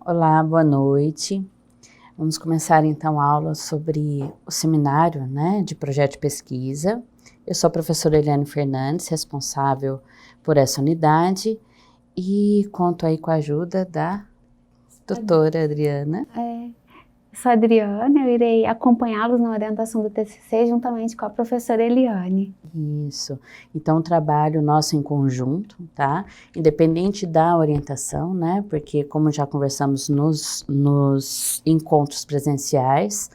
Olá, boa noite. Vamos começar então a aula sobre o seminário, de projeto de pesquisa. Eu sou a professora Eliane Fernandes, responsável por essa unidade, e conto aí com a ajuda da doutora Adriana. Eu sou a Adriana, eu irei acompanhá-los na orientação do TCC juntamente com a professora Eliane. Isso. Então, o trabalho nosso em conjunto, tá? Independente da orientação, né? Porque como já conversamos nos encontros presenciais,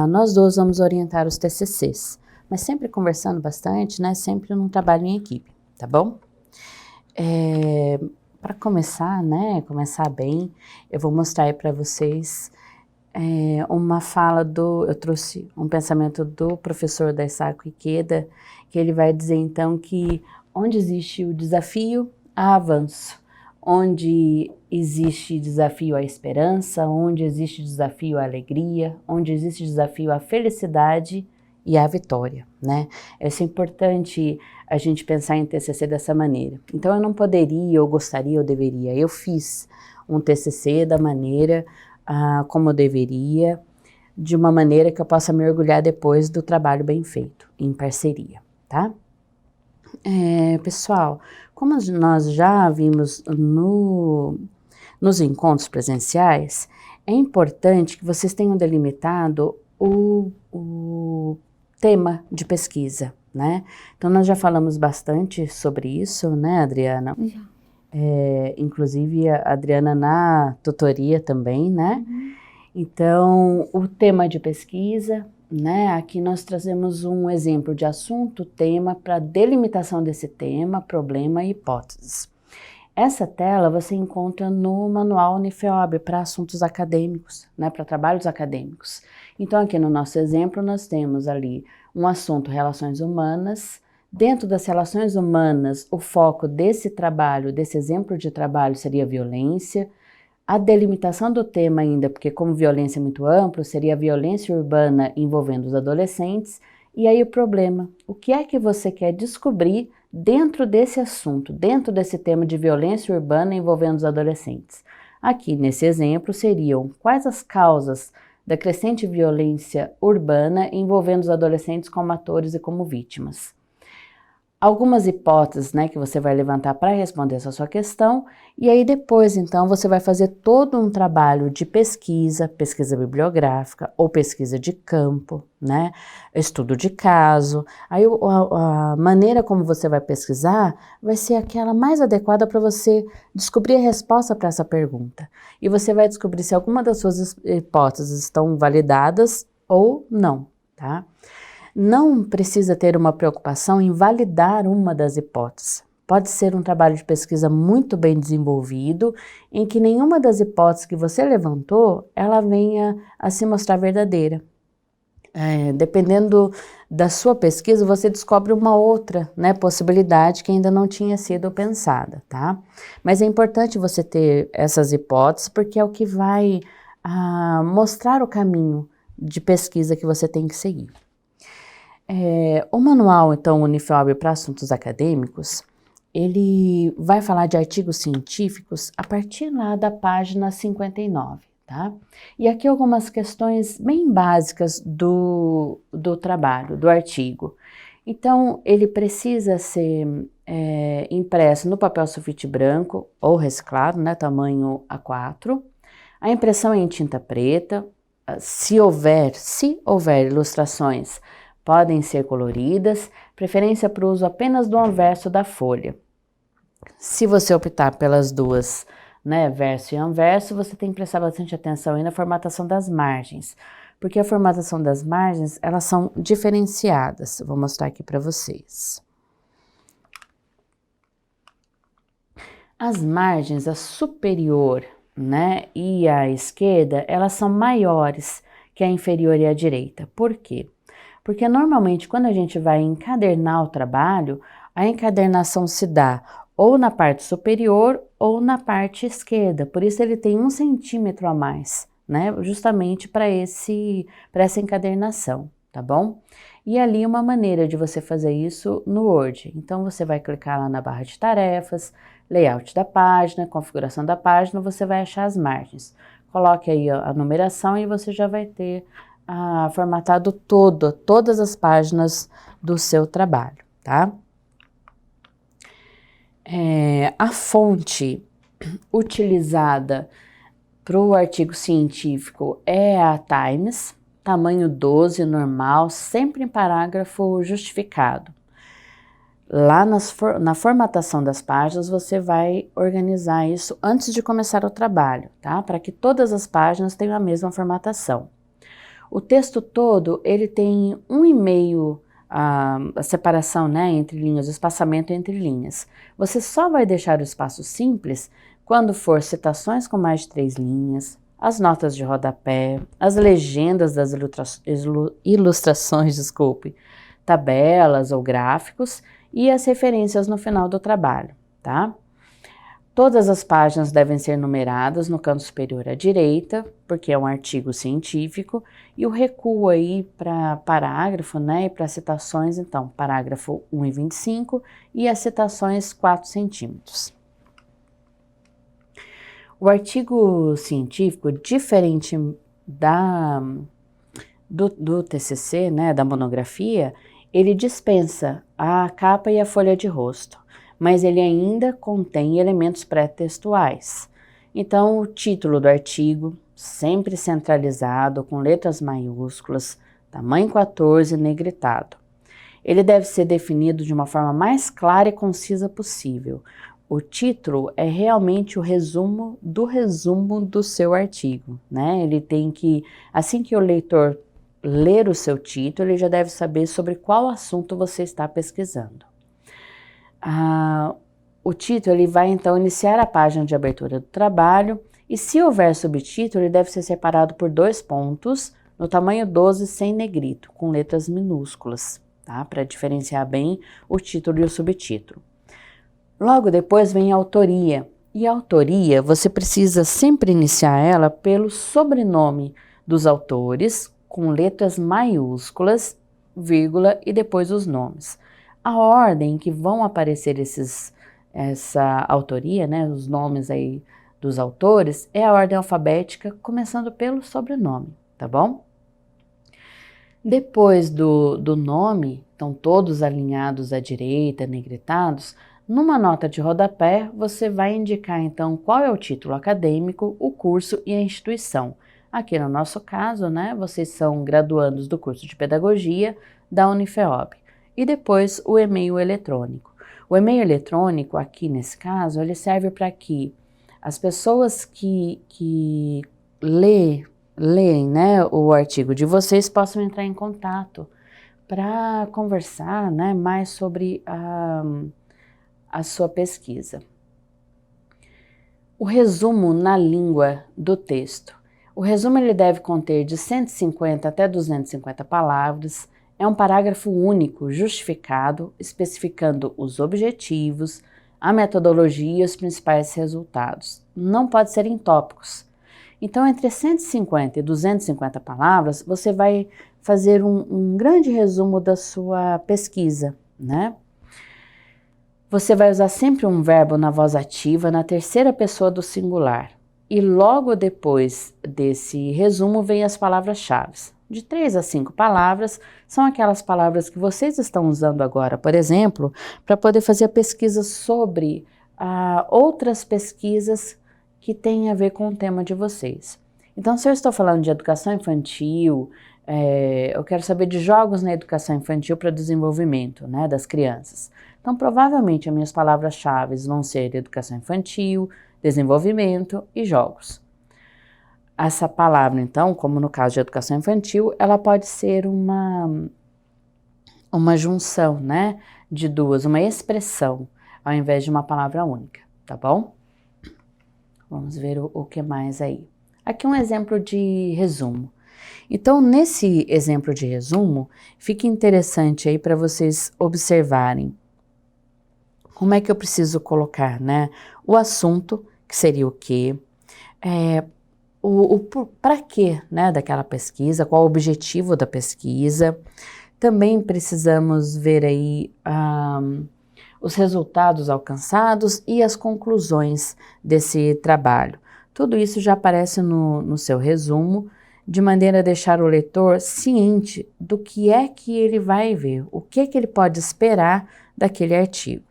nós dois vamos orientar os TCCs, mas sempre conversando bastante, né? Sempre num trabalho em equipe, tá bom? Para começar, né? Começar bem, eu vou mostrar aí para vocês uma fala eu trouxe um pensamento do professor Daisaku Ikeda, que ele vai dizer então que onde existe o desafio, há avanço. Onde existe desafio, há esperança. Onde existe desafio, há alegria. Onde existe desafio, há felicidade e há vitória, né? É importante a gente pensar em TCC dessa maneira. Então eu não poderia, eu gostaria, eu deveria. Eu fiz um TCC da maneira como eu deveria, de uma maneira que eu possa me orgulhar depois do trabalho bem feito, em parceria, tá? Pessoal, como nós já vimos nos encontros presenciais, é importante que vocês tenham delimitado o tema de pesquisa, né? Então, nós já falamos bastante sobre isso, né, Adriana? Já. Inclusive a Adriana na tutoria também, né? Então, o tema de pesquisa, né? Aqui nós trazemos um exemplo de assunto, tema, para delimitação desse tema, problema e hipóteses. Essa tela você encontra no manual Unifeob para assuntos acadêmicos, né? Para trabalhos acadêmicos. Então, aqui no nosso exemplo, nós temos ali um assunto, relações humanas. Dentro das relações humanas, o foco desse trabalho, desse exemplo de trabalho, seria violência. A delimitação do tema ainda, porque como violência é muito amplo, seria a violência urbana envolvendo os adolescentes. E aí o problema, o que é que você quer descobrir dentro desse assunto, dentro desse tema de violência urbana envolvendo os adolescentes? Aqui nesse exemplo seriam quais as causas da crescente violência urbana envolvendo os adolescentes como atores e como vítimas. Algumas hipóteses, né, que você vai levantar para responder essa sua questão, e aí depois, então, você vai fazer todo um trabalho de pesquisa, pesquisa bibliográfica ou pesquisa de campo, né, estudo de caso. Aí a maneira como você vai pesquisar vai ser aquela mais adequada para você descobrir a resposta para essa pergunta. E você vai descobrir se alguma das suas hipóteses estão validadas ou não, tá? Não precisa ter uma preocupação em validar uma das hipóteses. Pode ser um trabalho de pesquisa muito bem desenvolvido, em que nenhuma das hipóteses que você levantou, ela venha a se mostrar verdadeira. Dependendo da sua pesquisa, você descobre uma outra, né, possibilidade que ainda não tinha sido pensada, tá? Mas é importante você ter essas hipóteses, porque é o que vai mostrar o caminho de pesquisa que você tem que seguir. O manual, então, Unifeob para assuntos acadêmicos, ele vai falar de artigos científicos a partir lá da página 59, tá? E aqui algumas questões bem básicas do trabalho, do artigo. Então, ele precisa ser impresso no papel sulfite branco ou reciclado, né, tamanho A4. A impressão é em tinta preta. Se houver ilustrações, podem ser coloridas, preferência para o uso apenas do anverso da folha. Se você optar pelas duas, né, verso e anverso, você tem que prestar bastante atenção aí na formatação das margens, porque a formatação das margens, elas são diferenciadas. Eu vou mostrar aqui para vocês. As margens, a superior, né, e a esquerda, elas são maiores que a inferior e a direita. Por quê? Porque normalmente quando a gente vai encadernar o trabalho, a encadernação se dá ou na parte superior ou na parte esquerda. Por isso ele tem 1 centímetro a mais, né? Justamente para essa encadernação, tá bom? E ali uma maneira de você fazer isso no Word. Então você vai clicar lá na barra de tarefas, layout da página, configuração da página, você vai achar as margens. Coloque aí a numeração e você já vai ter formatado todas as páginas do seu trabalho, tá? A fonte utilizada para o artigo científico é a Times, tamanho 12, normal, sempre em parágrafo justificado. Lá na formatação das páginas, você vai organizar isso antes de começar o trabalho, tá? Para que todas as páginas tenham a mesma formatação. O texto todo, ele tem 1,5 a separação, né, entre linhas, o espaçamento entre linhas. Você só vai deixar o espaço simples quando for citações com mais de 3 linhas, as notas de rodapé, as legendas das ilustrações, tabelas ou gráficos e as referências no final do trabalho, tá? Todas as páginas devem ser numeradas no canto superior à direita, porque é um artigo científico, e o recuo aí para parágrafo, né, e para citações, então, parágrafo 1,25 e as citações 4 centímetros. O artigo científico, diferente do TCC, né, da monografia, ele dispensa a capa e a folha de rosto, mas ele ainda contém elementos pré-textuais. Então, o título do artigo, sempre centralizado, com letras maiúsculas, tamanho 14, negritado. Ele deve ser definido de uma forma mais clara e concisa possível. O título é realmente o resumo do seu artigo, né? Ele tem que, assim que o leitor ler o seu título, ele já deve saber sobre qual assunto você está pesquisando. O título ele vai então iniciar a página de abertura do trabalho e se houver subtítulo, ele deve ser separado por 2 pontos no tamanho 12 sem negrito, com letras minúsculas, tá? Para diferenciar bem o título e o subtítulo. Logo depois vem a autoria, e a autoria você precisa sempre iniciar ela pelo sobrenome dos autores, com letras maiúsculas, vírgula e depois os nomes. A ordem que vão aparecer essa autoria, né, os nomes aí dos autores, é a ordem alfabética, começando pelo sobrenome, tá bom? Depois do nome, então todos alinhados à direita, negritados, numa nota de rodapé, você vai indicar então qual é o título acadêmico, o curso e a instituição. Aqui no nosso caso, né, vocês são graduandos do curso de Pedagogia da Unifeob. E depois o e-mail eletrônico. O e-mail eletrônico, aqui nesse caso, ele serve para que as pessoas que leem, né, o artigo de vocês possam entrar em contato para conversar, né, mais sobre a sua pesquisa. O resumo na língua do texto. O resumo ele deve conter de 150 até 250 palavras, é um parágrafo único, justificado, especificando os objetivos, a metodologia e os principais resultados. Não pode ser em tópicos. Então, entre 150 e 250 palavras, você vai fazer um grande resumo da sua pesquisa, né? Você vai usar sempre um verbo na voz ativa na terceira pessoa do singular. E logo depois desse resumo vem as palavras-chave. De 3 a 5 palavras são aquelas palavras que vocês estão usando agora, por exemplo, para poder fazer a pesquisa sobre outras pesquisas que têm a ver com o tema de vocês. Então, se eu estou falando de educação infantil, eu quero saber de jogos na educação infantil para desenvolvimento, né, das crianças. Então, provavelmente, as minhas palavras-chave vão ser educação infantil, desenvolvimento e jogos. Essa palavra, então, como no caso de educação infantil, ela pode ser uma junção, né, de duas, uma expressão, ao invés de uma palavra única, tá bom? Vamos ver o que mais aí. Aqui um exemplo de resumo. Então, nesse exemplo de resumo, fica interessante aí para vocês observarem como é que eu preciso colocar, né, o assunto, que seria o quê, para quê, né, daquela pesquisa, qual o objetivo da pesquisa, Também precisamos ver aí os resultados alcançados e as conclusões desse trabalho. Tudo isso já aparece no seu resumo, de maneira a deixar o leitor ciente do que é que ele vai ver, o que é que ele pode esperar daquele artigo.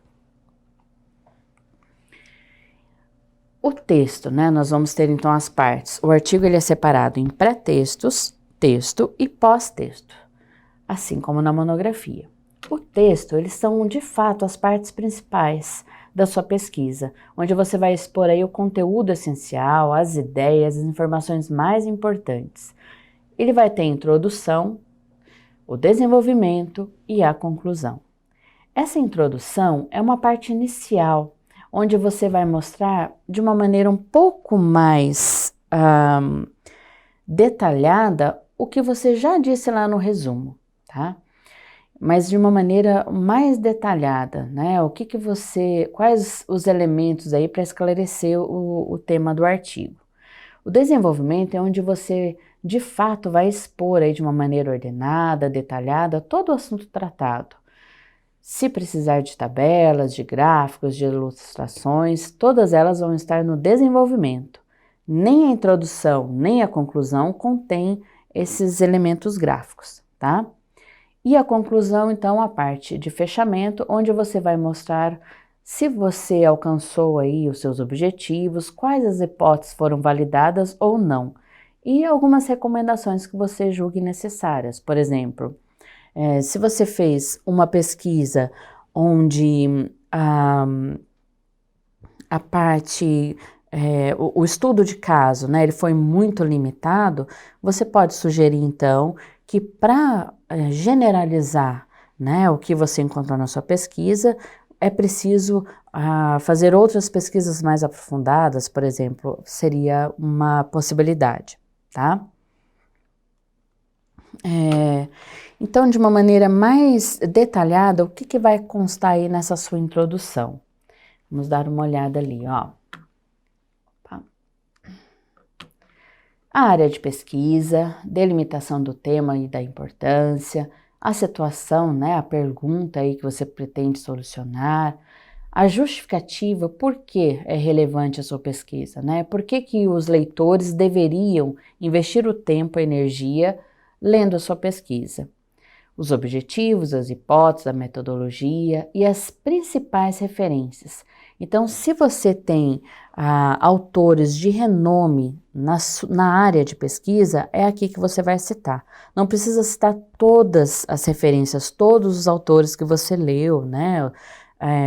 O texto, né? Nós vamos ter então as partes. O artigo ele é separado em pré-textos, texto e pós-texto, assim como na monografia. O texto, eles são de fato as partes principais da sua pesquisa, onde você vai expor aí o conteúdo essencial, as ideias, as informações mais importantes. Ele vai ter a introdução, o desenvolvimento e a conclusão. Essa introdução é uma parte inicial, onde você vai mostrar de uma maneira um pouco mais detalhada o que você já disse lá no resumo, tá? Mas de uma maneira mais detalhada, né? Quais os elementos aí para esclarecer o tema do artigo. O desenvolvimento é onde você, de fato, vai expor aí de uma maneira ordenada, detalhada, todo o assunto tratado. Se precisar de tabelas, de gráficos, de ilustrações, todas elas vão estar no desenvolvimento. Nem a introdução, nem a conclusão contém esses elementos gráficos, tá? E a conclusão, então, a parte de fechamento, onde você vai mostrar se você alcançou aí os seus objetivos, quais as hipóteses foram validadas ou não, e algumas recomendações que você julgue necessárias. Por exemplo, se você fez uma pesquisa onde a parte, o estudo de caso, né, ele foi muito limitado, você pode sugerir, então, que para generalizar, né, o que você encontrou na sua pesquisa, é preciso fazer outras pesquisas mais aprofundadas, por exemplo, seria uma possibilidade, tá? Então, de uma maneira mais detalhada, o que vai constar aí nessa sua introdução? Vamos dar uma olhada ali, ó. A área de pesquisa, delimitação do tema e da importância, a situação, né, a pergunta aí que você pretende solucionar, a justificativa, por que é relevante a sua pesquisa, né? Por que os leitores deveriam investir o tempo e energia lendo a sua pesquisa? Os objetivos, as hipóteses, a metodologia e as principais referências. Então, se você tem autores de renome na área de pesquisa, é aqui que você vai citar. Não precisa citar todas as referências, todos os autores que você leu, né?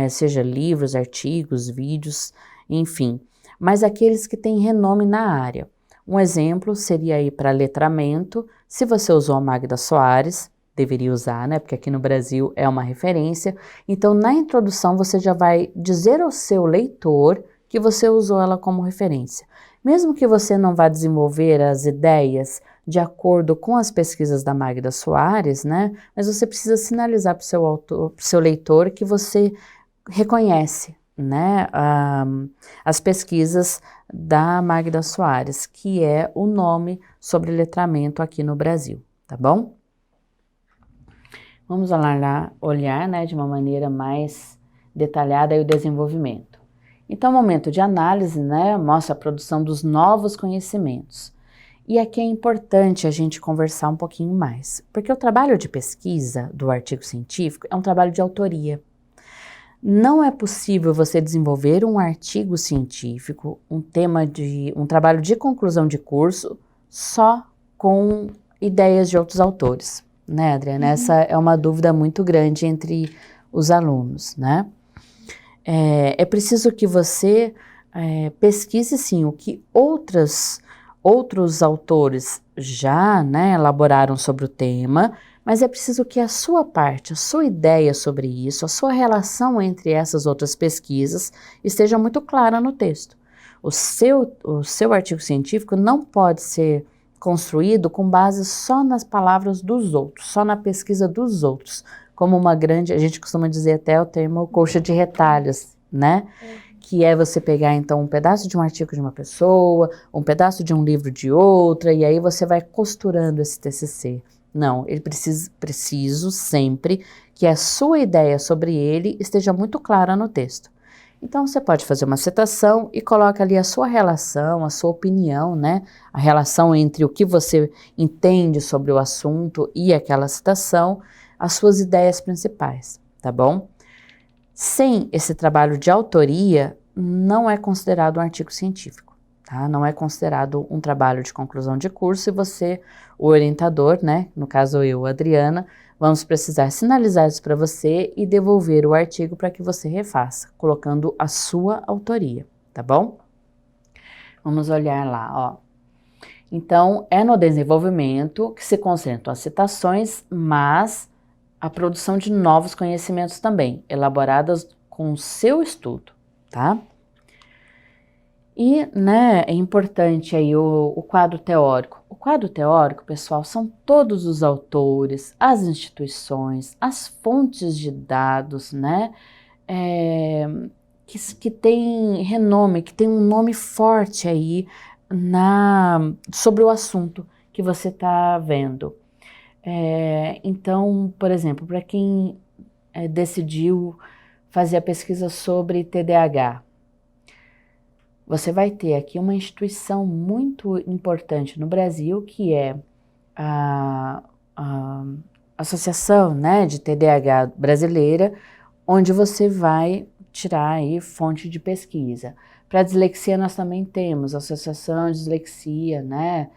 Seja livros, artigos, vídeos, enfim. Mas aqueles que têm renome na área. Um exemplo seria aí para letramento, se você usou a Magda Soares, deveria usar, né? Porque aqui no Brasil é uma referência. Então, na introdução, você já vai dizer ao seu leitor que você usou ela como referência. Mesmo que você não vá desenvolver as ideias de acordo com as pesquisas da Magda Soares, né? Mas você precisa sinalizar para o seu leitor que você reconhece, né? As pesquisas da Magda Soares, que é o nome sobre letramento aqui no Brasil, tá bom? Vamos olhar, né, de uma maneira mais detalhada aí o desenvolvimento. Então, o momento de análise, né, mostra a produção dos novos conhecimentos. E aqui é importante a gente conversar um pouquinho mais, porque o trabalho de pesquisa do artigo científico é um trabalho de autoria. Não é possível você desenvolver um artigo científico, um trabalho de conclusão de curso, só com ideias de outros autores, né, Adriana? Essa é uma dúvida muito grande entre os alunos, né? É preciso que você pesquise, sim, o que outros autores já, né, elaboraram sobre o tema, mas é preciso que a sua parte, a sua ideia sobre isso, a sua relação entre essas outras pesquisas esteja muito clara no texto. O seu artigo científico não pode ser construído com base só nas palavras dos outros, só na pesquisa dos outros, como a gente costuma dizer até o termo colcha de retalhos, né? Que é você pegar, então, um pedaço de um artigo de uma pessoa, um pedaço de um livro de outra, e aí você vai costurando esse TCC, Não, ele preciso sempre que a sua ideia sobre ele esteja muito clara no texto. Então, você pode fazer uma citação e coloca ali a sua relação, a sua opinião, né? A relação entre o que você entende sobre o assunto e aquela citação, as suas ideias principais, tá bom? Sem esse trabalho de autoria, não é considerado um artigo científico, tá? Não é considerado um trabalho de conclusão de curso e você, o orientador, né? No caso eu, Adriana, vamos precisar sinalizar isso para você e devolver o artigo para que você refaça, colocando a sua autoria, tá bom? Vamos olhar lá, ó. Então, é no desenvolvimento que se concentram as citações, mas a produção de novos conhecimentos também, elaboradas com o seu estudo, tá? E, né, é importante aí o quadro teórico. O quadro teórico, pessoal, são todos os autores, as instituições, as fontes de dados, né, que tem renome, que tem um nome forte aí sobre o assunto que você está vendo. Então, por exemplo, para quem decidiu fazer a pesquisa sobre TDAH, você vai ter aqui uma instituição muito importante no Brasil, que é a Associação, né, de TDAH brasileira, onde você vai tirar aí fonte de pesquisa. Para dislexia nós também temos a Associação de Dislexia, né,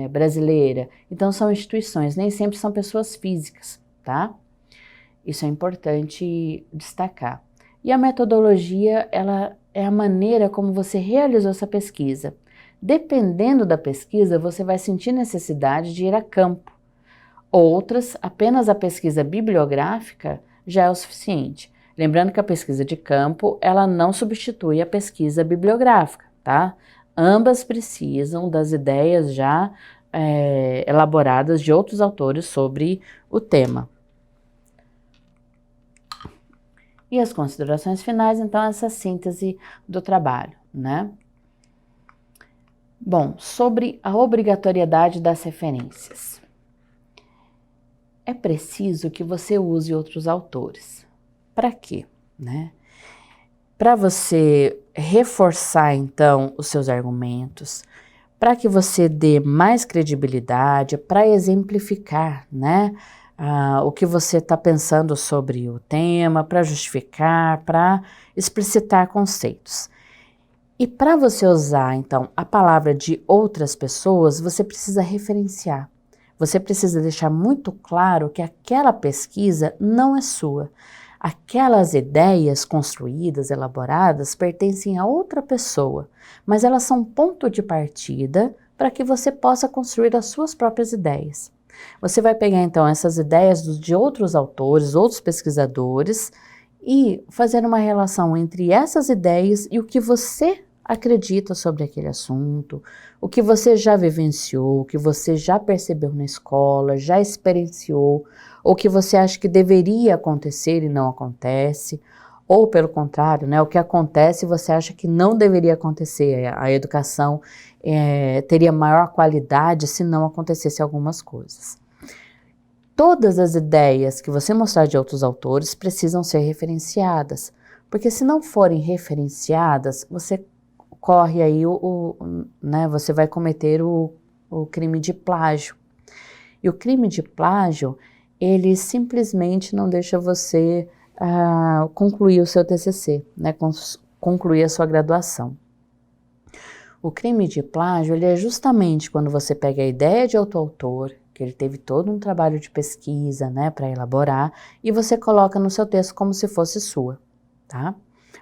brasileira. Então são instituições, nem sempre são pessoas físicas, tá? Isso é importante destacar. E a metodologia, ela é a maneira como você realizou essa pesquisa. Dependendo da pesquisa, você vai sentir necessidade de ir a campo. Outras, apenas a pesquisa bibliográfica já é o suficiente. Lembrando que a pesquisa de campo, ela não substitui a pesquisa bibliográfica, tá? Ambas precisam das ideias já elaboradas de outros autores sobre o tema. E as considerações finais, então, essa síntese do trabalho, né? Bom, sobre a obrigatoriedade das referências. É preciso que você use outros autores. Para quê, né? Para você reforçar, então, os seus argumentos, para que você dê mais credibilidade, para exemplificar, né? O que você está pensando sobre o tema, para justificar, para explicitar conceitos. E para você usar, então, a palavra de outras pessoas, você precisa referenciar. Você precisa deixar muito claro que aquela pesquisa não é sua. Aquelas ideias construídas, elaboradas, pertencem a outra pessoa, mas elas são ponto de partida para que você possa construir as suas próprias ideias. Você vai pegar então essas ideias de outros autores, outros pesquisadores e fazer uma relação entre essas ideias e o que você acredita sobre aquele assunto, o que você já vivenciou, o que você já percebeu na escola, já experienciou, ou que você acha que deveria acontecer e não acontece, ou pelo contrário, né, o que acontece e você acha que não deveria acontecer. A educação teria maior qualidade se não acontecesse algumas coisas. Todas as ideias que você mostrar de outros autores precisam ser referenciadas, porque se não forem referenciadas, você corre aí né, você vai cometer o crime de plágio. E o crime de plágio, ele simplesmente não deixa você concluir o seu TCC, né, concluir a sua graduação. O crime de plágio, ele é justamente quando você pega a ideia de outro autor, que ele teve todo um trabalho de pesquisa, né, para elaborar, e você coloca no seu texto como se fosse sua, tá?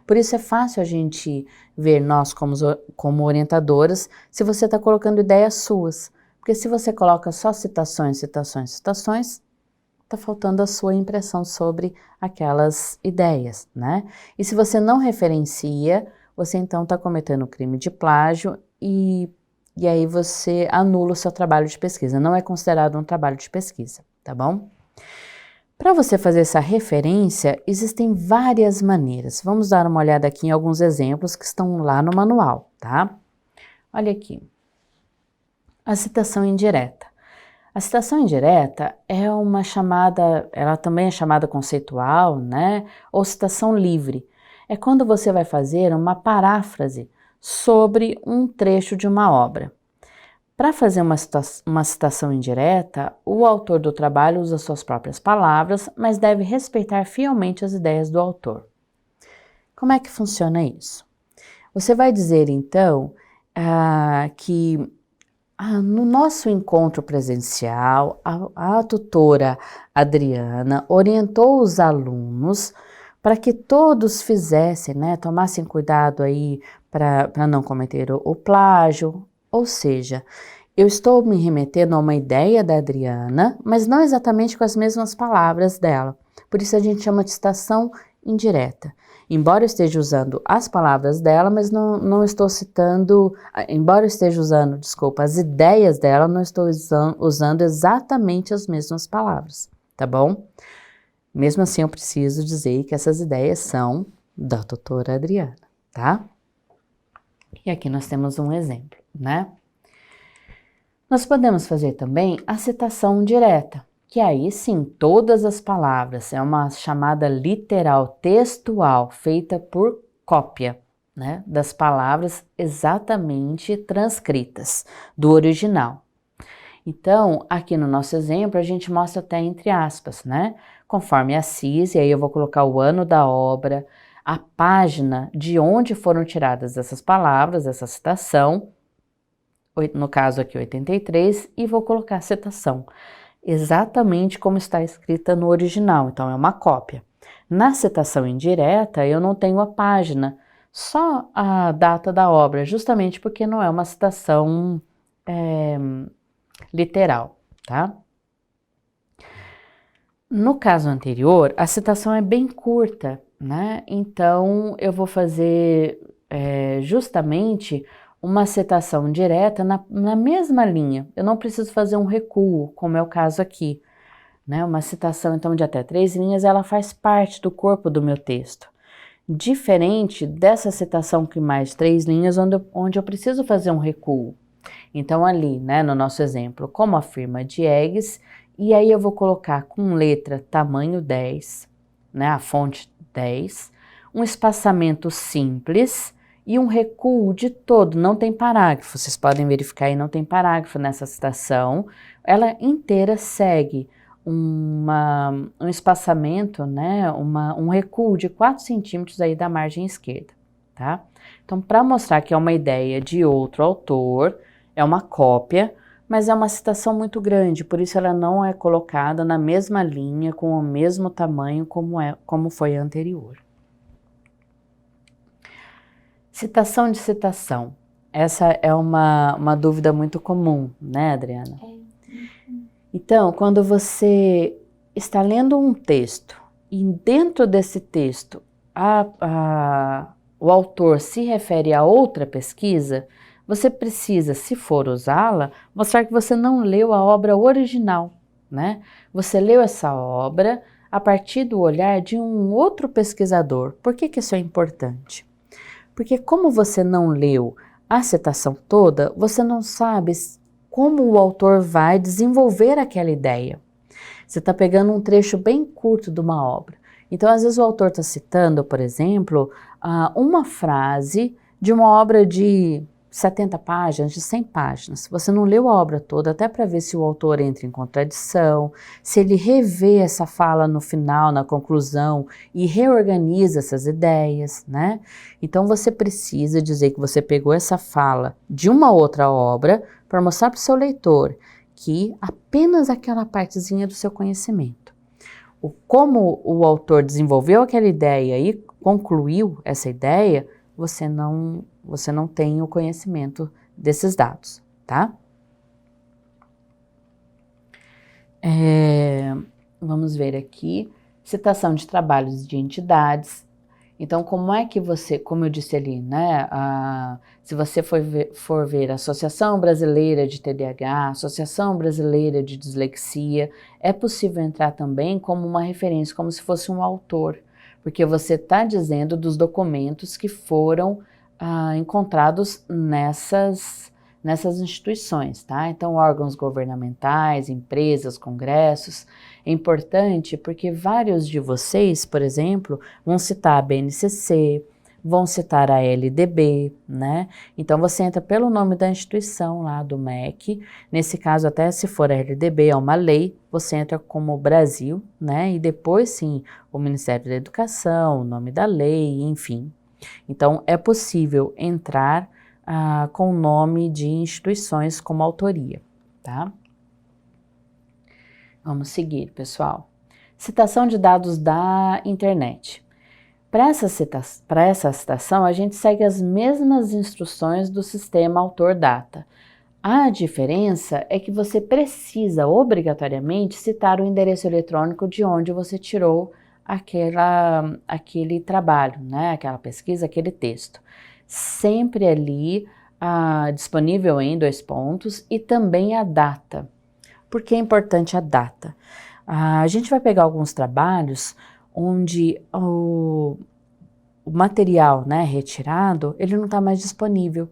Por isso é fácil a gente ver nós como orientadoras se você está colocando ideias suas, porque se você coloca só citações, citações, citações, está faltando a sua impressão sobre aquelas ideias, né? E se você não referencia, você então está cometendo crime de plágio e aí você anula o seu trabalho de pesquisa. Não é considerado um trabalho de pesquisa, tá bom? Para você fazer essa referência, existem várias maneiras. Vamos dar uma olhada aqui em alguns exemplos que estão lá no manual, tá? Olha aqui. A citação indireta. A citação indireta é uma chamada, ela também é chamada conceitual, né? Ou citação livre. É quando você vai fazer uma paráfrase sobre um trecho de uma obra. Para fazer uma citação indireta, o autor do trabalho usa suas próprias palavras, mas deve respeitar fielmente as ideias do autor. Como é que funciona isso? Você vai dizer, então, que no nosso encontro presencial, a tutora Adriana orientou os alunos para que todos fizessem, né, tomassem cuidado aí para não cometer o plágio, ou seja, eu estou me remetendo a uma ideia da Adriana, mas não exatamente com as mesmas palavras dela. Por isso a gente chama de citação indireta. Embora eu esteja usando as palavras dela, mas não estou citando, embora eu esteja usando, desculpa, as ideias dela, não estou usando exatamente as mesmas palavras, tá bom? Mesmo assim, eu preciso dizer que essas ideias são da tutora Adriana, tá? E aqui nós temos um exemplo, né? Nós podemos fazer também a citação direta, que aí sim, todas as palavras, é uma chamada literal textual, feita por cópia, né, das palavras exatamente transcritas do original. Então, aqui no nosso exemplo, a gente mostra até entre aspas, né, conforme a CIS, e aí eu vou colocar o ano da obra, a página de onde foram tiradas essas palavras, essa citação, no caso aqui 83, e vou colocar a citação exatamente como está escrita no original, então é uma cópia. Na citação indireta, eu não tenho a página, só a data da obra, justamente porque não é uma citação literal, tá? No caso anterior, a citação é bem curta, né? Então, eu vou fazer justamente uma citação direta na mesma linha. Eu não preciso fazer um recuo, como é o caso aqui, né? Uma citação, então, de até 3 linhas, ela faz parte do corpo do meu texto. Diferente dessa citação que mais 3 linhas, onde eu preciso fazer um recuo. Então, ali, né, no nosso exemplo, como afirma Diegues, e aí eu vou colocar com letra tamanho 10, né, a fonte 10, um espaçamento simples e um recuo de todo, não tem parágrafo, vocês podem verificar aí, não tem parágrafo nessa citação, ela inteira segue um espaçamento, né, um recuo de 4 centímetros aí da margem esquerda, tá? Então, para mostrar que é uma ideia de outro autor, é uma cópia, mas é uma citação muito grande, por isso ela não é colocada na mesma linha, com o mesmo tamanho como foi a anterior. Citação de citação. Essa é uma dúvida muito comum, né, Adriana? Então, quando você está lendo um texto e dentro desse texto o autor se refere a outra pesquisa, você precisa, se for usá-la, mostrar que você não leu a obra original, né? Você leu essa obra a partir do olhar de um outro pesquisador. Por que isso é importante? Porque como você não leu a citação toda, você não sabe como o autor vai desenvolver aquela ideia. Você está pegando um trecho bem curto de uma obra. Então, às vezes o autor está citando, por exemplo, uma frase de uma obra de 70 páginas, de 100 páginas. Você não leu a obra toda, até para ver se o autor entra em contradição, se ele revê essa fala no final, na conclusão, e reorganiza essas ideias, né? Então você precisa dizer que você pegou essa fala de uma outra obra para mostrar para o seu leitor que apenas aquela partezinha do seu conhecimento. Como o autor desenvolveu aquela ideia e concluiu essa ideia, você não tem o conhecimento desses dados, tá? Vamos ver aqui, citação de trabalhos de entidades. Então, como é que você, como eu disse ali, né, se você for ver a Associação Brasileira de TDAH, Associação Brasileira de Dislexia, é possível entrar também como uma referência, como se fosse um autor, porque você está dizendo dos documentos que foram encontrados nessas instituições, tá? Então, órgãos governamentais, empresas, congressos. É importante porque vários de vocês, por exemplo, vão citar a BNCC, vão citar a LDB, né? Então, você entra pelo nome da instituição lá do MEC. Nesse caso, até se for a LDB, é uma lei, você entra como Brasil, né? E depois, sim, o Ministério da Educação, o nome da lei, enfim. Então, é possível entrar com o nome de instituições como autoria, tá? Vamos seguir, pessoal. Citação de dados da internet. Para essa citação, a gente segue as mesmas instruções do sistema autor-data. A diferença é que você precisa obrigatoriamente citar o endereço eletrônico de onde você tirou aquele trabalho, né? Aquela pesquisa, aquele texto. Sempre ali disponível em 2 pontos e também a data. Por que é importante a data? A gente vai pegar alguns trabalhos onde o material, né, retirado, ele não está mais disponível.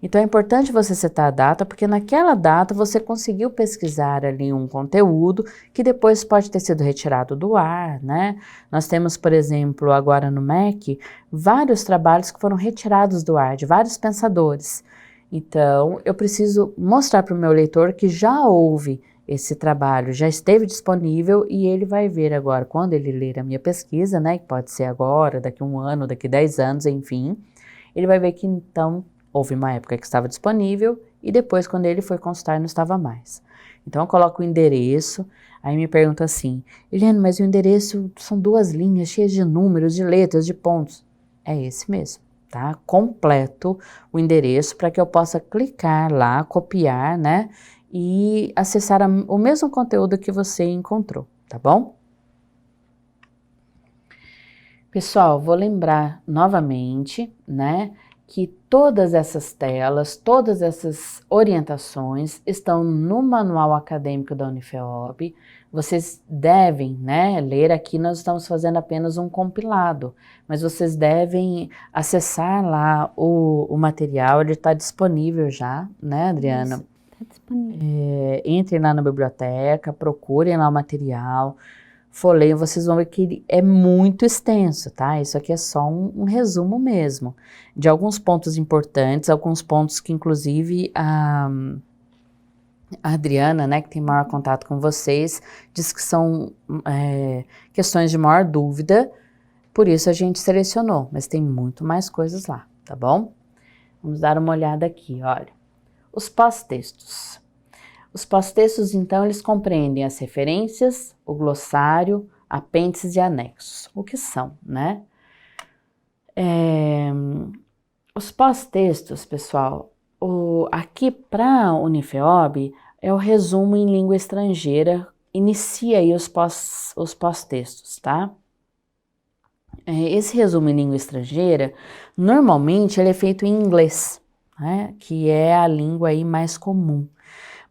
Então é importante você citar a data, porque naquela data você conseguiu pesquisar ali um conteúdo que depois pode ter sido retirado do ar, né? Nós temos, por exemplo, agora no MEC, vários trabalhos que foram retirados do ar, de vários pensadores. Então, eu preciso mostrar para o meu leitor que já houve esse trabalho, já esteve disponível e ele vai ver agora, quando ele ler a minha pesquisa, né, que pode ser agora, daqui a 1 ano, daqui a 10 anos, enfim, ele vai ver que então houve uma época que estava disponível e depois, quando ele foi consultar, não estava mais. Então, eu coloco o endereço, aí me pergunta assim, Eliane, mas o endereço são 2 linhas cheias de números, de letras, de pontos. É esse mesmo, tá? Completo o endereço para que eu possa clicar lá, copiar, né? E acessar o mesmo conteúdo que você encontrou, tá bom? Pessoal, vou lembrar novamente, né, que todas essas telas, todas essas orientações estão no Manual Acadêmico da Unifeob. Vocês devem, né, ler aqui, nós estamos fazendo apenas um compilado, mas vocês devem acessar lá o material, ele está disponível já, né, Adriana? Isso. Tá disponível. Entrem lá na biblioteca, procurem lá o material, folheiem, vocês vão ver que ele é muito extenso, tá? Isso aqui é só um resumo mesmo, de alguns pontos importantes, alguns pontos que inclusive a Adriana, né, que tem maior contato com vocês, diz que são questões de maior dúvida, por isso a gente selecionou, mas tem muito mais coisas lá, tá bom? Vamos dar uma olhada aqui, olha. Os pós-textos. Os pós-textos, então, eles compreendem as referências, o glossário, apêndices e anexos. O que são, né? Os pós-textos, pessoal, aqui para a Unifeob é o resumo em língua estrangeira, inicia aí os pós-textos, tá? Esse resumo em língua estrangeira, normalmente ele é feito em inglês, né, que é a língua aí mais comum.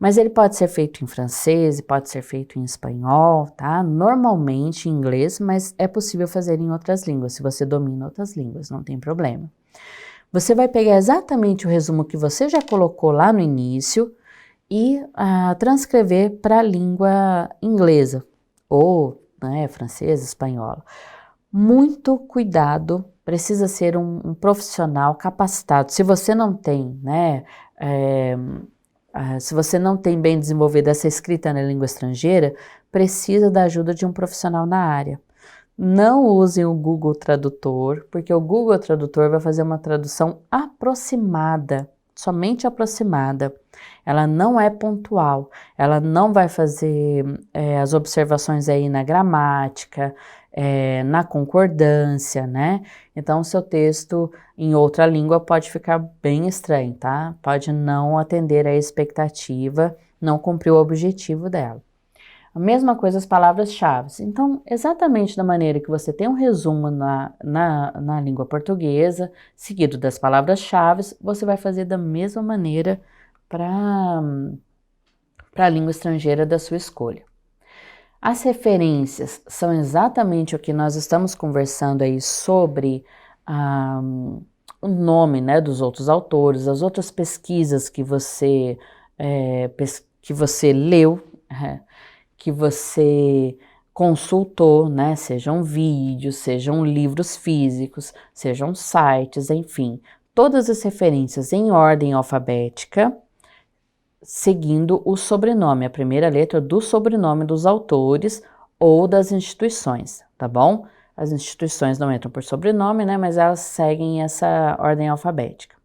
Mas ele pode ser feito em francês, pode ser feito em espanhol, tá? Normalmente em inglês, mas é possível fazer em outras línguas, se você domina outras línguas, não tem problema. Você vai pegar exatamente o resumo que você já colocou lá no início e transcrever para a língua inglesa, ou né, francesa, espanhola. Muito cuidado, precisa ser um profissional capacitado. Se você não tem, né, se você não tem bem desenvolvida essa escrita na língua estrangeira, precisa da ajuda de um profissional na área. Não usem o Google Tradutor, porque o Google Tradutor vai fazer uma tradução aproximada, somente aproximada. Ela não é pontual, ela não vai fazer as observações aí na gramática, na concordância, né? Então, o seu texto em outra língua pode ficar bem estranho, tá? Pode não atender à expectativa, não cumprir o objetivo dela. A mesma coisa as palavras-chave. Então, exatamente da maneira que você tem um resumo na língua portuguesa, seguido das palavras-chave, você vai fazer da mesma maneira para a língua estrangeira da sua escolha. As referências são exatamente o que nós estamos conversando aí sobre o nome, né, dos outros autores, as outras pesquisas que você leu, que você consultou, né, sejam vídeos, sejam livros físicos, sejam sites, enfim, todas as referências em ordem alfabética, seguindo o sobrenome, a primeira letra do sobrenome dos autores ou das instituições, tá bom? As instituições não entram por sobrenome, né, mas elas seguem essa ordem alfabética.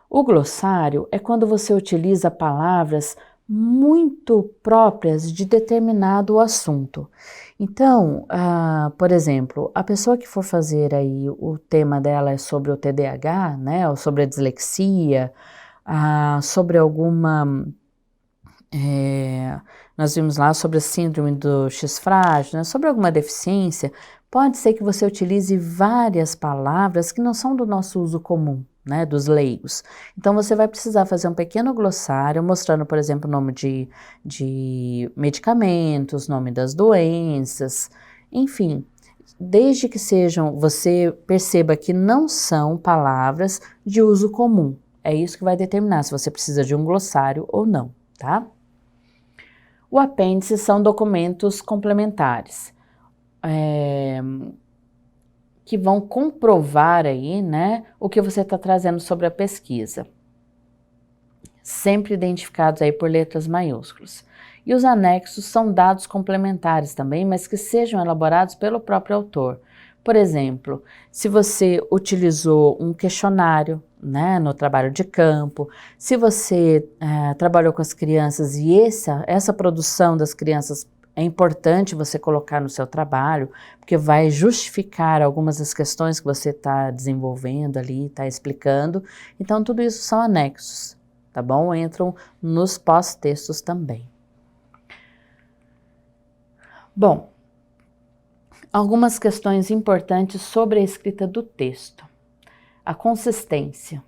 O glossário é quando você utiliza palavras muito próprias de determinado assunto. Então, por exemplo, a pessoa que for fazer aí, o tema dela é sobre o TDAH, né, ou sobre a dislexia, sobre alguma... nós vimos lá sobre a síndrome do X frágil, né, sobre alguma deficiência, pode ser que você utilize várias palavras que não são do nosso uso comum, né, dos leigos. Então você vai precisar fazer um pequeno glossário mostrando, por exemplo, o nome de medicamentos, nome das doenças, enfim, desde que você perceba que não são palavras de uso comum. É isso que vai determinar se você precisa de um glossário ou não, tá? O apêndice são documentos complementares, que vão comprovar aí, né, o que você está trazendo sobre a pesquisa. Sempre identificados aí por letras maiúsculas. E os anexos são dados complementares também, mas que sejam elaborados pelo próprio autor. Por exemplo, se você utilizou um questionário, né, no trabalho de campo, se você trabalhou com as crianças e essa produção das crianças é importante você colocar no seu trabalho, porque vai justificar algumas das questões que você está desenvolvendo ali, está explicando. Então, tudo isso são anexos, tá bom? Entram nos pós-textos também. Bom, algumas questões importantes sobre a escrita do texto. A consistência.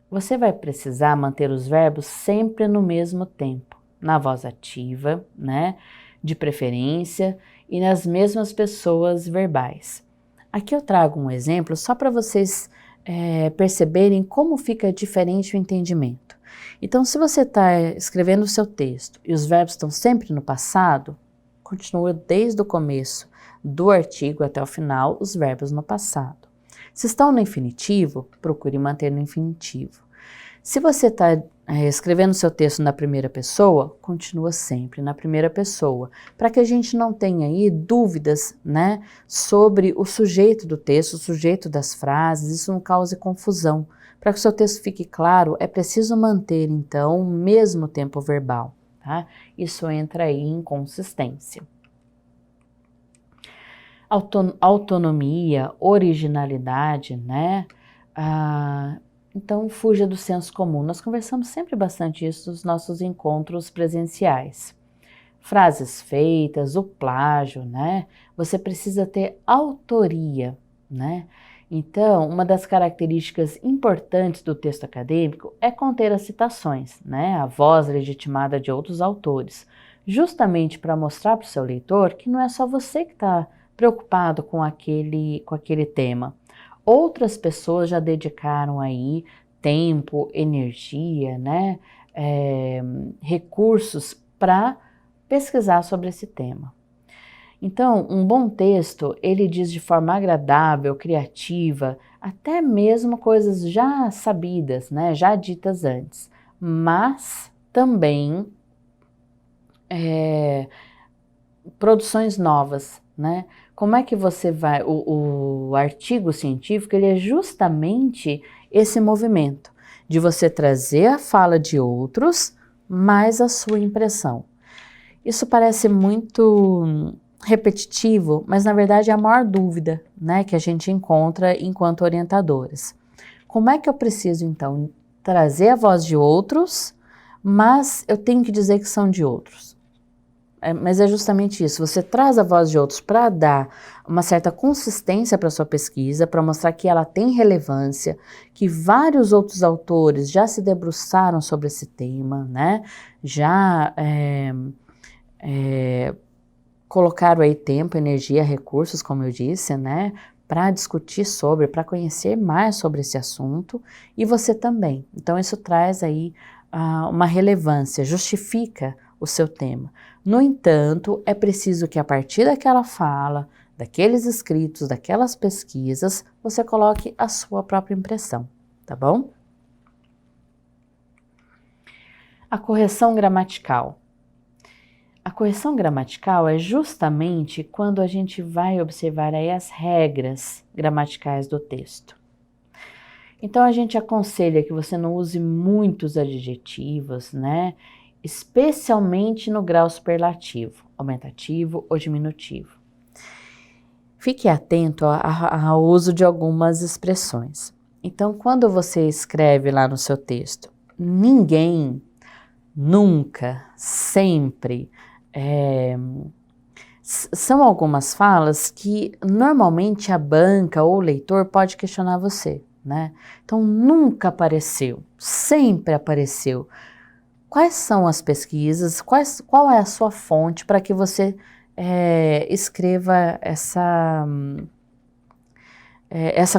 Você vai precisar manter os verbos sempre no mesmo tempo, na voz ativa, né, de preferência, e nas mesmas pessoas verbais. Aqui eu trago um exemplo só para vocês perceberem como fica diferente o entendimento. Então, se você está escrevendo o seu texto e os verbos estão sempre no passado, continua desde o começo do artigo até o final os verbos no passado. Se estão no infinitivo, procure manter no infinitivo. Se você está escrevendo seu texto na primeira pessoa, continua sempre na primeira pessoa, para que a gente não tenha aí dúvidas, né, sobre o sujeito do texto, o sujeito das frases, isso não cause confusão. Para que o seu texto fique claro, é preciso manter, então, o mesmo tempo verbal, tá? Isso entra aí em consistência. Autonomia, originalidade, né? Então, fuja do senso comum. Nós conversamos sempre bastante isso nos nossos encontros presenciais. Frases feitas, o plágio, né? Você precisa ter autoria, né? Então, uma das características importantes do texto acadêmico é conter as citações, né? A voz legitimada de outros autores, justamente para mostrar para o seu leitor que não é só você que está preocupado com aquele tema. Outras pessoas já dedicaram aí tempo, energia, né, recursos para pesquisar sobre esse tema. Então, um bom texto, ele diz de forma agradável, criativa, até mesmo coisas já sabidas, né, já ditas antes, mas também produções novas, né? Como é que você vai... O artigo científico, ele é justamente esse movimento de você trazer a fala de outros, mais a sua impressão. Isso parece muito repetitivo, mas na verdade é a maior dúvida, né, que a gente encontra enquanto orientadoras. Como é que eu preciso, então, trazer a voz de outros, mas eu tenho que dizer que são de outros? Mas é justamente isso, você traz a voz de outros para dar uma certa consistência para a sua pesquisa, para mostrar que ela tem relevância, que vários outros autores já se debruçaram sobre esse tema, né? Já colocaram aí tempo, energia, recursos, como eu disse, né? para discutir sobre, para conhecer mais sobre esse assunto, e você também. Então isso traz aí uma relevância, justifica o seu tema. No entanto, é preciso que a partir daquela fala, daqueles escritos, daquelas pesquisas, você coloque a sua própria impressão, tá bom? A correção gramatical. A correção gramatical é justamente quando a gente vai observar aí as regras gramaticais do texto. Então a gente aconselha que você não use muitos adjetivos, né? Especialmente no grau superlativo, aumentativo ou diminutivo. Fique atento ao uso de algumas expressões. Então, quando você escreve lá no seu texto, ninguém, nunca, sempre, são algumas falas que normalmente a banca ou o leitor pode questionar você, né? Então, nunca apareceu, sempre apareceu. Quais são as pesquisas, qual é a sua fonte para que você escreva essa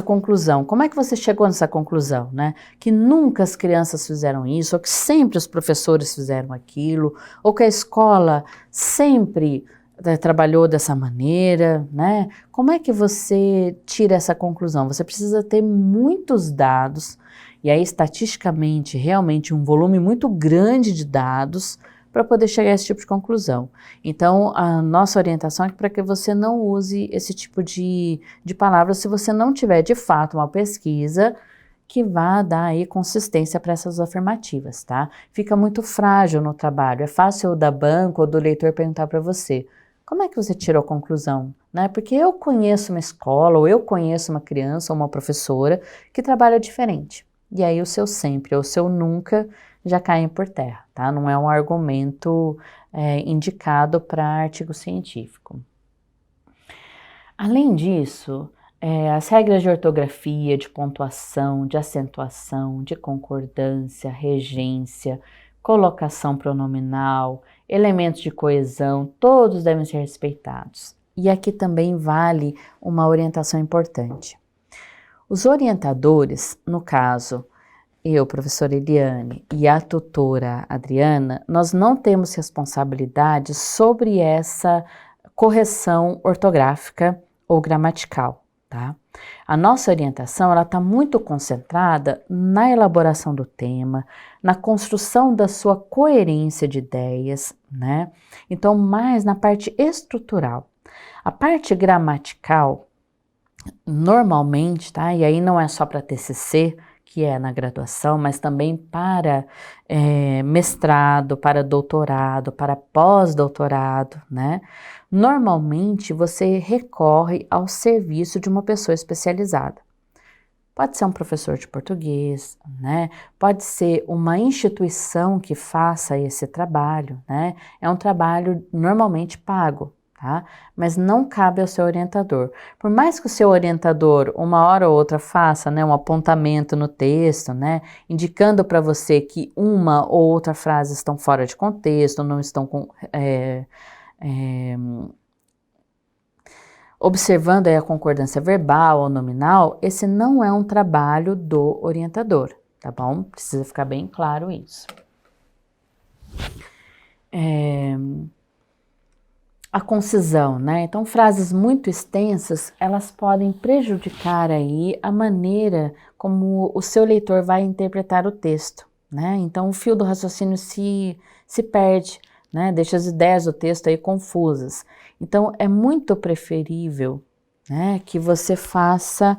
conclusão? Como é que você chegou nessa conclusão, né? Que nunca as crianças fizeram isso, ou que sempre os professores fizeram aquilo, ou que a escola sempre trabalhou dessa maneira, né? Como é que você tira essa conclusão? Você precisa ter muitos dados, e aí estatisticamente, realmente um volume muito grande de dados para poder chegar a esse tipo de conclusão. Então, a nossa orientação é para que você não use esse tipo de palavras se você não tiver, de fato, uma pesquisa que vá dar aí consistência para essas afirmativas, tá? Fica muito frágil no trabalho. É fácil da banca ou do leitor perguntar para você, como é que você tirou a conclusão? Né? Porque eu conheço uma escola, ou eu conheço uma criança ou uma professora que trabalha diferente. E aí o seu sempre ou o seu nunca já caem por terra, tá? Não é um argumento indicado para artigo científico. Além disso, as regras de ortografia, de pontuação, de acentuação, de concordância, regência, colocação pronominal, elementos de coesão, todos devem ser respeitados. E aqui também vale uma orientação importante. Os orientadores, no caso, eu, professora Eliane, e a tutora Adriana, nós não temos responsabilidade sobre essa correção ortográfica ou gramatical, tá? A nossa orientação, ela está muito concentrada na elaboração do tema, na construção da sua coerência de ideias, né? Então, mais na parte estrutural. A parte gramatical, normalmente, tá? E aí não é só para TCC, que é na graduação, mas também para mestrado, para doutorado, para pós-doutorado, né? Normalmente você recorre ao serviço de uma pessoa especializada. Pode ser um professor de português, né? Pode ser uma instituição que faça esse trabalho, né? É um trabalho normalmente pago. Tá? Mas não cabe ao seu orientador. Por mais que o seu orientador, uma hora ou outra, faça, né, um apontamento no texto, né, indicando para você que uma ou outra frase estão fora de contexto, não estão observando aí a concordância verbal ou nominal, esse não é um trabalho do orientador, tá bom? Precisa ficar bem claro isso. A concisão, né? Então, frases muito extensas, elas podem prejudicar aí a maneira como o seu leitor vai interpretar o texto, né? Então, o fio do raciocínio se perde, né? Deixa as ideias do texto aí confusas. Então, é muito preferível, né, que você faça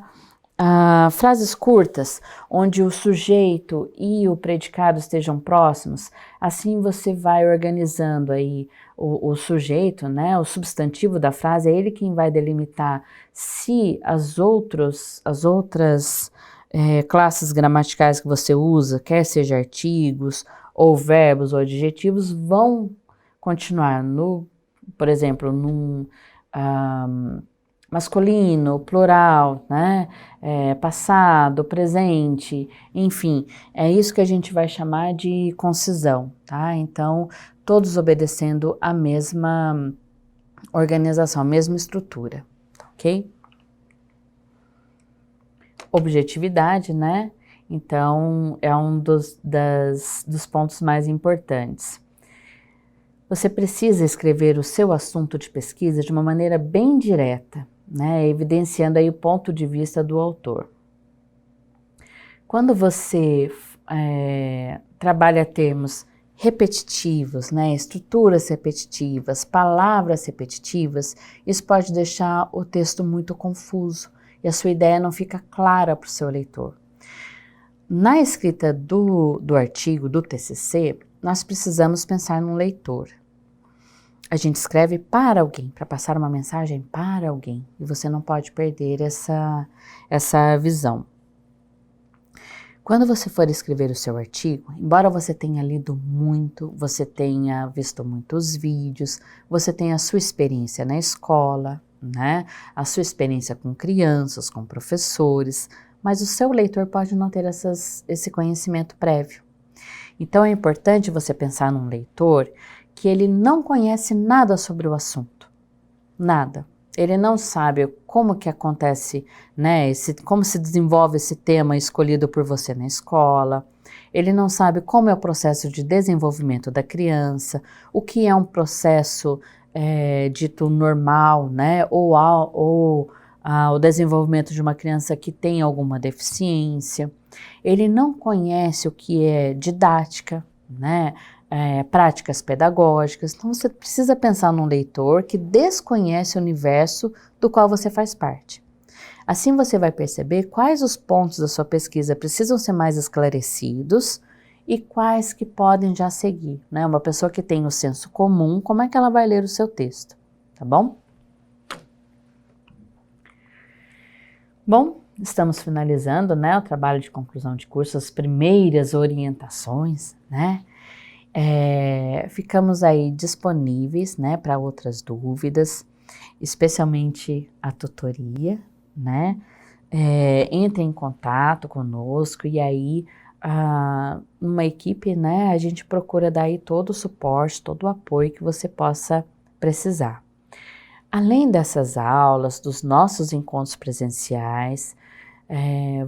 frases curtas, onde o sujeito e o predicado estejam próximos. Assim você vai organizando aí o sujeito, né, o substantivo da frase, é ele quem vai delimitar se as outras classes gramaticais que você usa, quer seja artigos, ou verbos, ou adjetivos, vão continuar por exemplo, num masculino, plural, né? Passado, presente, enfim, é isso que a gente vai chamar de concisão, tá? Então, todos obedecendo a mesma organização, a mesma estrutura, ok? objetividade, né? Então, é um dos pontos mais importantes. Você precisa escrever o seu assunto de pesquisa de uma maneira bem direta, né? Evidenciando aí o ponto de vista do autor. Quando você trabalha termos repetitivos, né? Estruturas repetitivas, palavras repetitivas, isso pode deixar o texto muito confuso e a sua ideia não fica clara para o seu leitor. Na escrita do artigo, do TCC, nós precisamos pensar num leitor. A gente escreve para alguém, para passar uma mensagem para alguém, e você não pode perder essa visão. Quando você for escrever o seu artigo, embora você tenha lido muito, você tenha visto muitos vídeos, você tenha a sua experiência na escola, né? A sua experiência com crianças, com professores, mas o seu leitor pode não ter esse conhecimento prévio. Então é importante você pensar num leitor que ele não conhece nada sobre o assunto, nada. Ele não sabe como que acontece, né, como se desenvolve esse tema escolhido por você na escola. Ele não sabe como é o processo de desenvolvimento da criança, o que é um processo dito normal, né, ou o desenvolvimento de uma criança que tem alguma deficiência. Ele não conhece o que é didática, né? Práticas pedagógicas. Então você precisa pensar num leitor que desconhece o universo do qual você faz parte. Assim você vai perceber quais os pontos da sua pesquisa precisam ser mais esclarecidos e quais que podem já seguir, né? Uma pessoa que tem o senso comum, como é que ela vai ler o seu texto, tá bom? Bom, estamos finalizando, né, o trabalho de conclusão de curso, as primeiras orientações, né? Ficamos aí disponíveis, né, para outras dúvidas, especialmente a tutoria, né? Entre em contato conosco e aí uma equipe, né, a gente procura dar aí todo o suporte, todo o apoio que você possa precisar. Além dessas aulas, dos nossos encontros presenciais,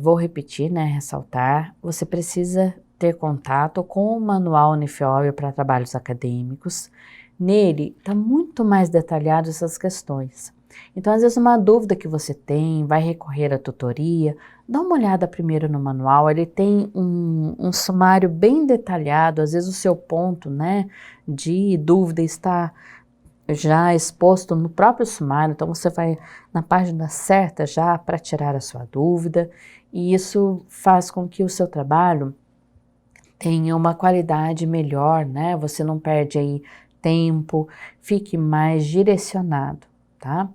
vou repetir, né, ressaltar, você precisa ter contato com o Manual Unifiob para Trabalhos Acadêmicos. Nele está muito mais detalhado essas questões. Então, às vezes, uma dúvida que você tem, vai recorrer à tutoria, dá uma olhada primeiro no manual, ele tem um sumário bem detalhado, às vezes o seu ponto, né, de dúvida está já exposto no próprio sumário, então você vai na página certa já para tirar a sua dúvida, e isso faz com que o seu trabalho tenha uma qualidade melhor, né? Você não perde aí tempo, fique mais direcionado, tá?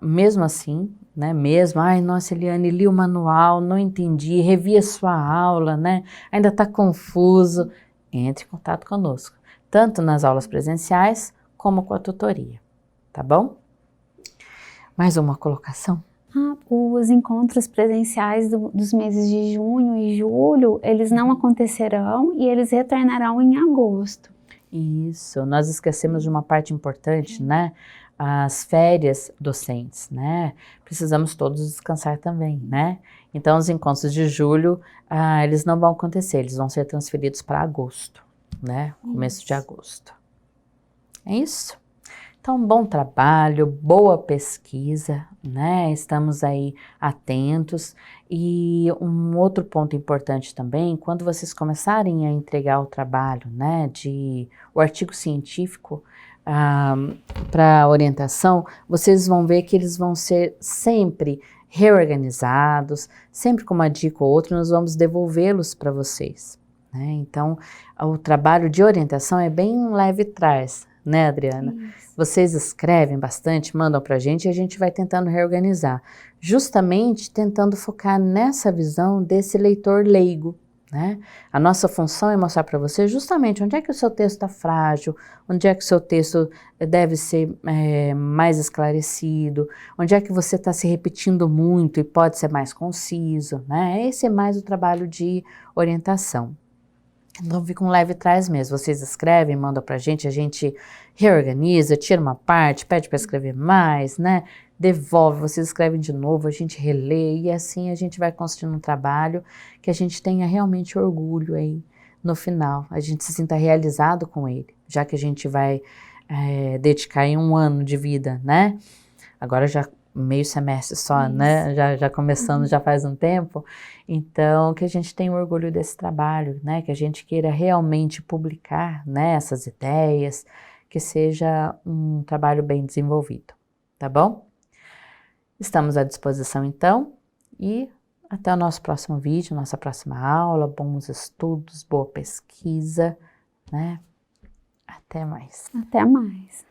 Mesmo assim, né? Ai, nossa, Eliane, li o manual, não entendi, revi a sua aula, né? Ainda está confuso. Entre em contato conosco, tanto nas aulas presenciais como com a tutoria, tá bom? Mais uma colocação? Os encontros presenciais dos meses de junho e julho, eles não acontecerão e eles retornarão em agosto. Isso, nós esquecemos de uma parte importante, né? As férias docentes, né? Precisamos todos descansar também, né? Então, os encontros de julho, eles não vão acontecer, eles vão ser transferidos para agosto, né? Começo de agosto. É isso? Então, bom trabalho, boa pesquisa, né? Estamos aí atentos. E um outro ponto importante também, quando vocês começarem a entregar o trabalho, né, o artigo científico para orientação, vocês vão ver que eles vão ser sempre reorganizados, sempre com uma dica ou outra, nós vamos devolvê-los para vocês, né? Então, o trabalho de orientação é bem um leve trás, né, Adriana? Isso. Vocês escrevem bastante, mandam pra gente e a gente vai tentando reorganizar, justamente tentando focar nessa visão desse leitor leigo, né? A nossa função é mostrar para você justamente onde é que o seu texto está frágil, onde é que o seu texto deve ser mais esclarecido, onde é que você está se repetindo muito e pode ser mais conciso, né? Esse é mais o trabalho de orientação. Então fica um leve trás mesmo, vocês escrevem, mandam pra gente, a gente reorganiza, tira uma parte, pede para escrever mais, né? devolve, vocês escrevem de novo, a gente relê e assim a gente vai construindo um trabalho que a gente tenha realmente orgulho aí no final, a gente se sinta realizado com ele, já que a gente vai dedicar aí 1 ano de vida, né? Agora já meio semestre só, né? Já começando, já faz um tempo. Então, que a gente tenha orgulho desse trabalho, né? Que a gente queira realmente publicar, né, essas ideias, que seja um trabalho bem desenvolvido, tá bom? Estamos à disposição então e até o nosso próximo vídeo, nossa próxima aula, bons estudos, boa pesquisa, né? Até mais. Até mais.